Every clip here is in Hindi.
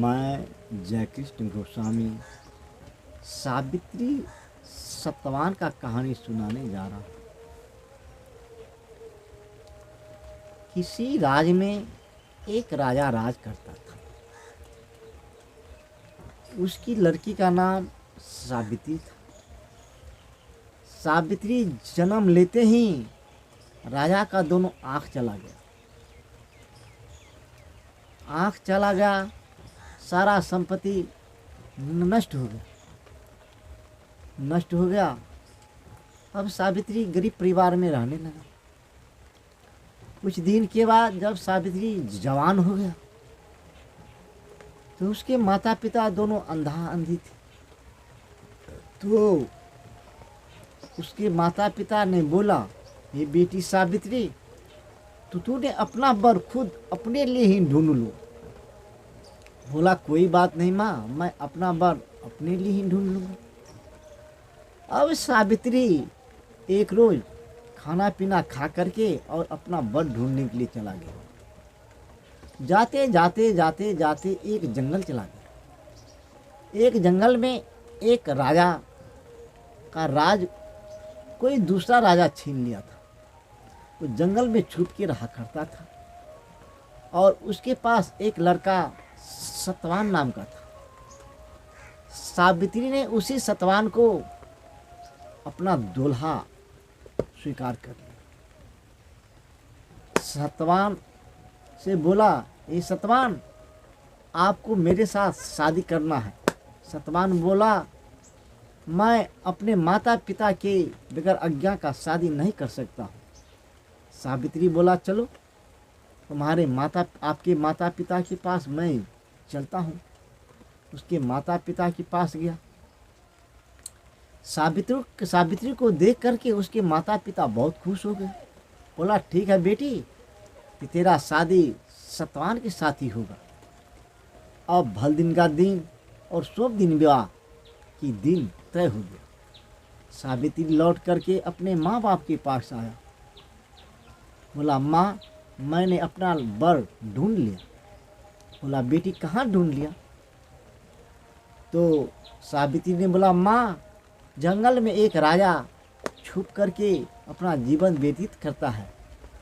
मैं जयकृष्ण गोस्वामी सावित्री सत्यवान का कहानी सुनाने जा रहा हूँ। किसी राज में एक राजा राज करता था। उसकी लड़की का नाम सावित्री था। सावित्री जन्म लेते ही राजा का दोनों आँख चला गया। आँख चला गया, सारा संपत्ति नष्ट हो गया। अब सावित्री गरीब परिवार में रहने लगा। कुछ दिन के बाद जब सावित्री जवान हो गया तो उसके माता पिता दोनों अंधा अंधी थे। तो उसके माता पिता ने बोला, ये बेटी सावित्री, तो तूने अपना वर खुद अपने लिए ही ढूंढ लो। बोला, कोई बात नहीं माँ, मैं अपना वर अपने लिए ही ढूंढ लूँगा। अब सावित्री एक रोज खाना पीना खा करके और अपना वर ढूंढने के लिए चला गया। जाते जाते जाते जाते एक जंगल चला गया। एक जंगल में एक राजा का राज कोई दूसरा राजा छीन लिया था। वो जंगल में छुप के रहा करता था और उसके पास एक लड़का सतवान नाम का था। सावित्री ने उसी सतवान को अपना दूल्हा स्वीकार कर लिया। सतवान से बोला, ये सतवान, आपको मेरे साथ शादी करना है। सतवान बोला, मैं अपने माता पिता के बगैर आज्ञा का शादी नहीं कर सकता हूँ। सावित्री बोला, चलो आपके माता पिता के पास मैं चलता हूँ। उसके माता पिता के पास गया। सावित्री को देख करके उसके माता पिता बहुत खुश हो गए। बोला, ठीक है बेटी, कि तेरा शादी सतवान के साथ ही होगा। अब भल दिन का दिन और शुभ दिन विवाह की दिन तय हो गया। सावित्री लौट करके अपने माँ बाप के पास आया। बोला, माँ, मैंने अपना वर ढूंढ लिया। बोला, बेटी, कहाँ ढूंढ लिया? तो सावित्री ने बोला, माँ, जंगल में एक राजा छुप करके अपना जीवन व्यतीत करता है।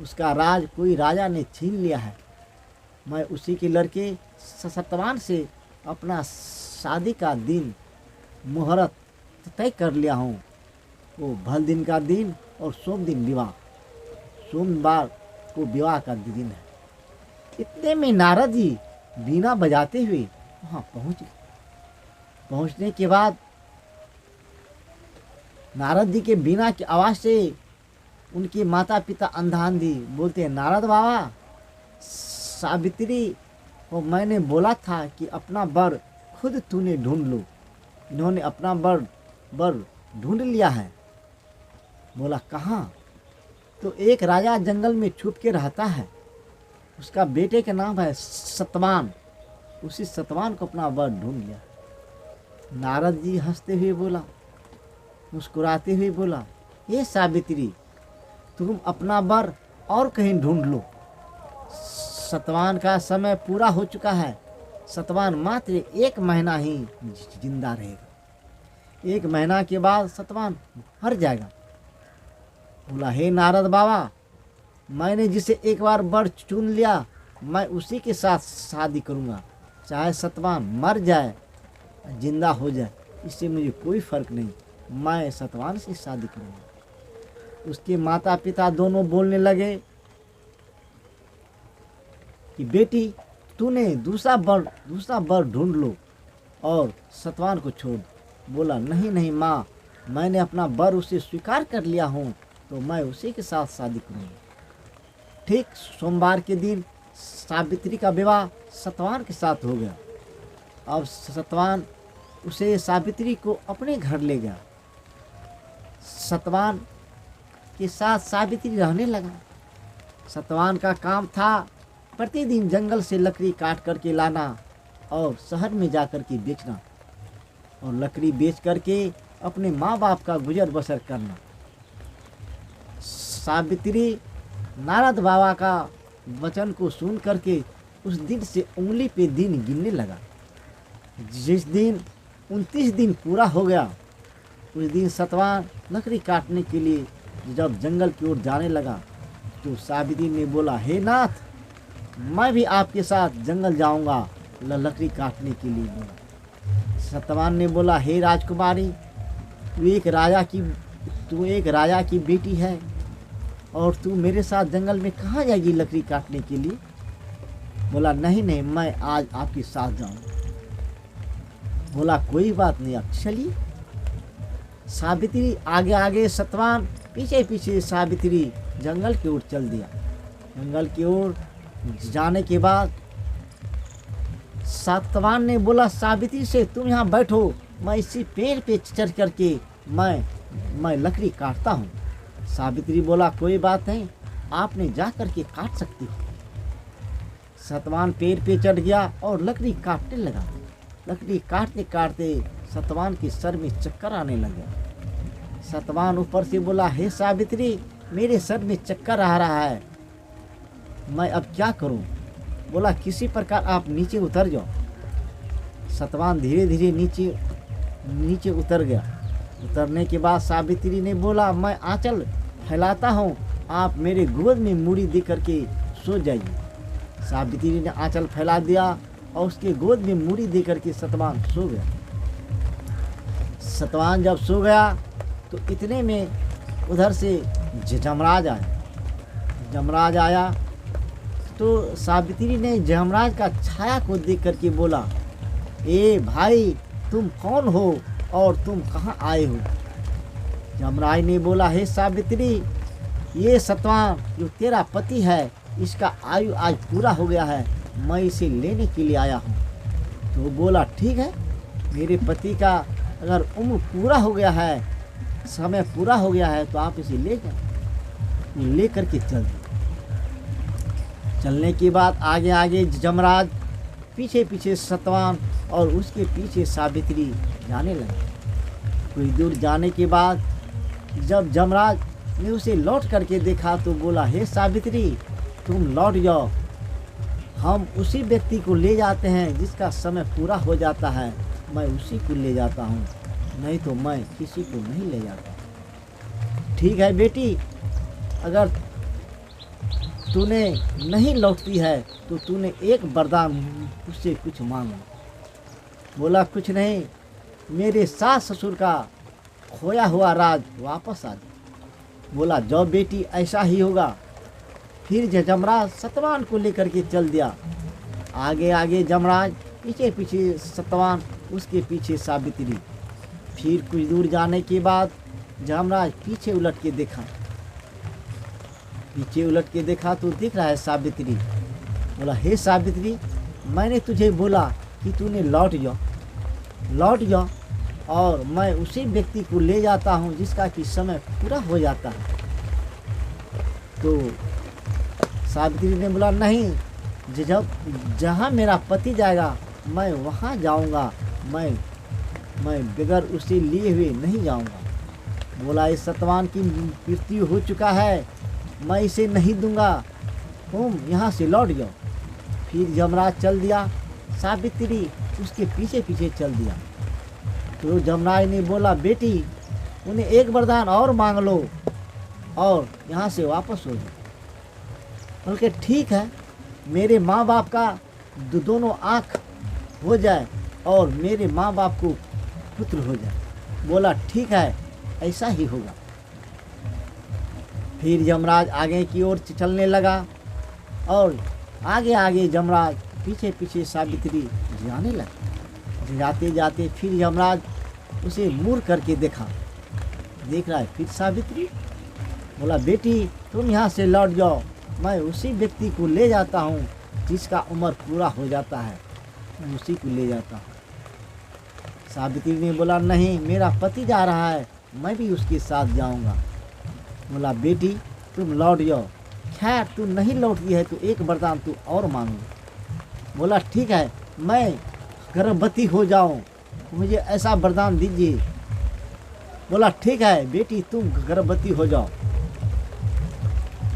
उसका राज कोई राजा ने छीन लिया है। मैं उसी के लड़के सतवान से अपना शादी का दिन मुहूर्त तय कर लिया हूँ। वो भल दिन का दिन और सोम दिन विवाह, सोमवार को विवाह का दिन है। इतने में नारद जी बीना बजाते हुए वहाँ पहुँच गए। पहुँचने के बाद नारद जी के बीना की आवाज़ से उनके माता पिता अंधा अंधी बोलते हैं, नारद बाबा, सावित्री को मैंने बोला था कि अपना वर खुद तूने ढूंढ लो। इन्होंने अपना वर ढूंढ लिया है। बोला, कहाँ? तो एक राजा जंगल में छुप के रहता है। उसका बेटे का नाम है सतवान। उसी सतवान को अपना वर ढूंढ लिया। नारद जी हंसते हुए बोला, मुस्कुराते हुए बोला, ये सावित्री, तुम अपना वर और कहीं ढूंढ लो। सतवान का समय पूरा हो चुका है। सतवान मात्र 1 महीना ही जिंदा रहेगा। 1 महीना के बाद सतवान मर जाएगा। बोला, हे नारद बाबा, मैंने जिसे एक बार वर चुन लिया, मैं उसी के साथ शादी करूँगा। चाहे सतवान मर जाए, जिंदा हो जाए, इससे मुझे कोई फर्क नहीं। मैं सतवान से शादी करूँगा। उसके माता पिता दोनों बोलने लगे कि बेटी, तूने दूसरा वर ढूंढ लो और सतवान को छोड़। बोला, नहीं नहीं माँ, मैंने अपना वर उसे स्वीकार कर लिया हूँ, तो मैं उसी के साथ शादी करूँगा। ठीक सोमवार के दिन सावित्री का विवाह सतवान के साथ हो गया। अब सतवान उसे सावित्री को अपने घर ले गया। सतवान के साथ सावित्री रहने लगा। सतवान का काम था प्रतिदिन जंगल से लकड़ी काट करके लाना और शहर में जा कर के बेचना, और लकड़ी बेच करके अपने माँ बाप का गुजर बसर करना। सावित्री नारद बाबा का वचन को सुन करके उस दिन से उंगली पे दिन गिनने लगा। जिस दिन 29 दिन पूरा हो गया, उस दिन सतवान लकड़ी काटने के लिए जब जंगल की ओर जाने लगा तो सावित्री ने बोला, हे नाथ, मैं भी आपके साथ जंगल जाऊंगा लकड़ी काटने के लिए। बोला सतवान ने बोला, हे राजकुमारी, तू एक राजा की बेटी है और तू मेरे साथ जंगल में कहाँ जाएगी लकड़ी काटने के लिए? बोला नहीं, मैं आज आपके साथ जाऊंगा। बोला कोई बात नहीं, आप चलिए। सावित्री आगे आगे, सतवान पीछे पीछे सावित्री जंगल की ओर चल दिया। जंगल की ओर जाने के बाद सतवान ने बोला सावित्री से, तुम यहाँ बैठो, मैं इसी पेड़ पे चढ़ करके मैं लकड़ी काटता हूँ। सावित्री बोला कोई बात नहीं, आपने जा करके काट सकती हो। सतवान पेड़ पे चढ़ गया और लकड़ी काटने लगा। लकड़ी काटते काटते सतवान के सर में चक्कर आने लगा। सतवान ऊपर से बोला, हे सावित्री, मेरे सर में चक्कर आ रहा है, मैं अब क्या करूं? बोला किसी प्रकार आप नीचे उतर जाओ। सतवान धीरे धीरे नीचे उतर गया। उतरने के बाद सावित्री ने बोला, मैं आंचल फैलाता हूँ, आप मेरे गोद में मूड़ी दे करके सो जाइए। सावित्री ने आंचल फैला दिया और उसके गोद में मूड़ी दे करके सतवान सो गया। सतवान जब सो गया तो इतने में उधर से जमराज आया। जमराज आया तो सावित्री ने जमराज का छाया को देख करके बोला, ए भाई, तुम कौन हो और तुम कहाँ आए हो? जमराज ने बोला, हे सावित्री, ये सतवान जो तेरा पति है, इसका आयु आज पूरा हो गया है, मैं इसे लेने के लिए आया हूँ। तो बोला ठीक है, मेरे पति का अगर उम्र पूरा हो गया है, समय पूरा हो गया है, तो आप इसे ले जाओ। ले करके चल दो। चलने के बाद आगे आगे जमराज, पीछे पीछे सतवान और उसके पीछे सावित्री जाने लगे। कुछ दूर जाने के बाद जब जमराज ने उसे लौट करके देखा तो बोला, हे सावित्री, तुम लौट जाओ, हम उसी व्यक्ति को ले जाते हैं जिसका समय पूरा हो जाता है, मैं उसी को ले जाता हूँ, नहीं तो मैं किसी को नहीं ले जाता। ठीक है बेटी, अगर तूने नहीं लौटती है तो तूने एक वरदान उससे कुछ मांगो। बोला कुछ नहीं, मेरे सास ससुर का खोया हुआ राज वापस आ जाए। बोला जाओ बेटी, ऐसा ही होगा। फिर जमराज सतवान को लेकर के चल दिया। आगे आगे जमराज, पीछे पीछे सतवान, उसके पीछे सावित्री। फिर कुछ दूर जाने के बाद जमराज पीछे उलट के देखा। पीछे उलट के देखा तो दिख रहा है सावित्री। बोला हे सावित्री, मैंने तुझे बोला कि तूने लौट जाओ और मैं उसी व्यक्ति को ले जाता हूँ जिसका कि समय पूरा हो जाता है। तो सावित्री ने बोला नहीं, जहाँ मेरा पति जाएगा मैं वहाँ जाऊँगा, मैं बगैर उसे लिए हुए नहीं जाऊँगा। बोला इस सतवान की मृत्यु हो चुका है, मैं इसे नहीं दूंगा, तुम यहाँ से लौट जाओ। फिर जमराज चल दिया, सावित्री उसके पीछे पीछे चल दिया। तो जमराज ने बोला बेटी, उन्हें एक वरदान और मांग लो और यहाँ से वापस हो जाओ। बोले ठीक है, मेरे माँ बाप का दोनों आँख हो जाए और मेरे माँ बाप को पुत्र हो जाए। बोला ठीक है, ऐसा ही होगा। फिर जमराज आगे की ओर चलने लगा और आगे आगे जमराज पीछे पीछे सावित्री जाने लगा। जाते जाते फिर जमराज उसे मुड़ करके देख रहा है फिर सावित्री। बोला बेटी, तुम यहाँ से लौट जाओ, मैं उसी व्यक्ति को ले जाता हूँ जिसका उम्र पूरा हो जाता है, मैं उसी को ले जाता हूँ। सावित्री ने बोला नहीं, मेरा पति जा रहा है, मैं भी उसके साथ जाऊँगा। बोला बेटी, तुम लौट जाओ। खैर तू नहीं लौटती है तो एक वरदान तू और मांगो। बोला ठीक है, मैं गर्भवती हो जाऊं, मुझे ऐसा वरदान दीजिए। बोला ठीक है बेटी, तुम गर्भवती हो जाओ।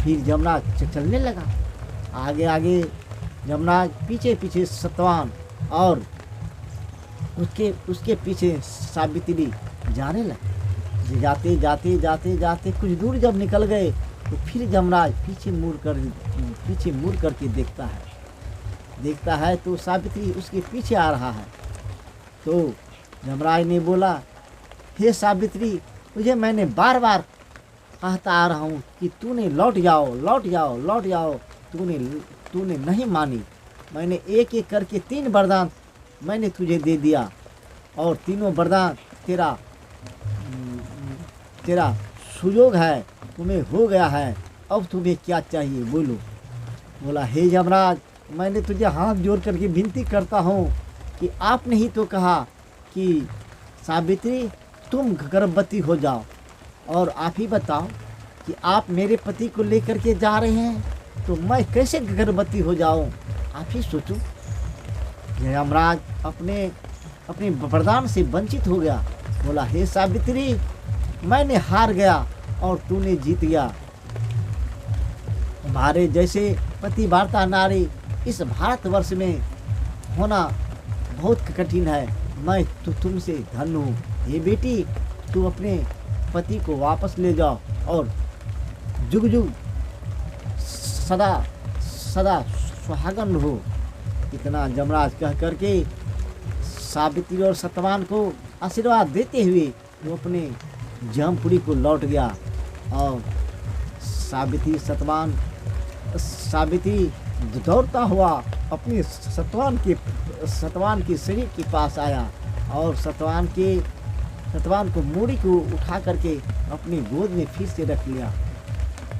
फिर जमराज चलने लगा। आगे आगे जमराज, पीछे पीछे सतवान और उसके उसके पीछे सावित्री जाने लगी। जाते जाते जाते जाते कुछ दूर जब निकल गए तो फिर यमराज पीछे मुड़ करके देखता है तो सावित्री उसके पीछे आ रहा है। तो यमराज ने बोला, हे सावित्री, तुझे मैंने बार बार कहता आ रहा हूँ कि तूने लौट जाओ। तूने नहीं मानी। मैंने एक एक करके 3 वरदान मैंने तुझे दे दिया और तीनों वरदान तेरा सुयोग है, तुम्हें हो गया है। अब तुम्हें क्या चाहिए, बोलो। बोला, हे यमराज, मैंने तुझे हाथ जोड़ करके विनती करता हूँ कि आपने ही तो कहा कि सावित्री तुम गर्भवती हो जाओ, और आप ही बताओ कि आप मेरे पति को लेकर के जा रहे हैं तो मैं कैसे गर्भवती हो जाऊँ, आप ही सोचो। यमराज अपने वरदान से वंचित हो गया। बोला, हे सावित्री, मैंने हार गया और तूने जीत गया। हमारे जैसे पतिव्रता नारी इस भारतवर्ष में होना बहुत कठिन है। मैं तुमसे धन्य हूँ। हे बेटी, तू अपने पति को वापस ले जाओ और जुग जुग सदा सुहागन रहो। इतना यमराज कह करके सावित्री और सत्यवान को आशीर्वाद देते हुए वो अपने जमपुरी को लौट गया। और सावित्री दौड़ता हुआ अपने सत्यवान के शरीर के पास आया और सत्यवान को मूड़ी को उठा करके अपनी गोद में फिर से रख लिया।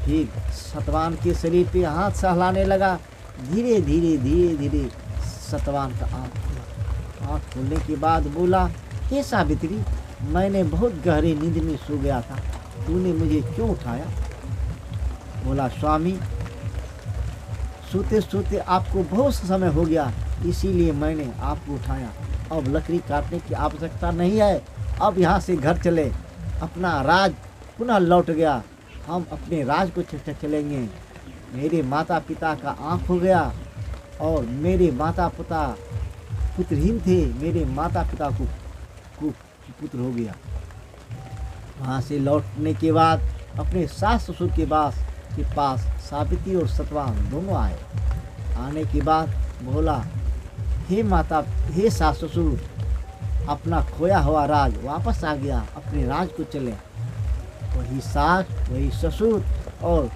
फिर सत्यवान के शरीर पे हाथ सहलाने लगा। धीरे धीरे सत्यवान का आँख खोलने के बाद बोला, हे सावित्री, मैंने बहुत गहरी नींद में सो गया था, तूने मुझे क्यों उठाया? बोला, स्वामी, सोते सोते आपको बहुत समय हो गया, इसीलिए मैंने आपको उठाया। अब लकड़ी काटने की आवश्यकता नहीं है। अब यहाँ से घर चले। अपना राज पुनः लौट गया। हम अपने राज को चलेंगे। मेरे माता पिता का आँख हो गया और मेरे माता पिता पुत्रहीन थे, मेरे माता पिता को पुत्र हो गया। वहाँ से लौटने के बाद अपने सास ससुर के पास सावित्री और सत्यवान दोनों आए। आने के बाद बोला, हे सास ससुर, अपना खोया हुआ राज वापस आ गया, अपने राज को चले। वही सास, वही ससुर और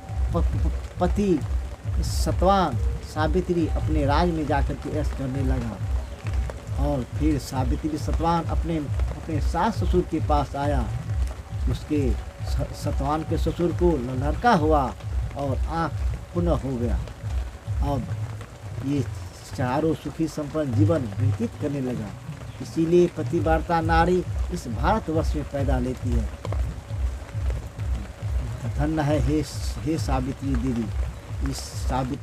पति सत्यवान सावित्री अपने राज में जाकर के ऐश करने लगा। और फिर सावित्री सत्यवान अपने सास ससुर के पास आया। उसके सत्यवान के ससुर को लड़का हुआ और आँख पुनः हो गया। अब ये चारों सुखी संपन्न जीवन व्यतीत करने लगा। इसीलिए पतिव्रता नारी इस भारतवर्ष में पैदा लेती है। धन्य है हे सावित्री देवी। इस सावित्री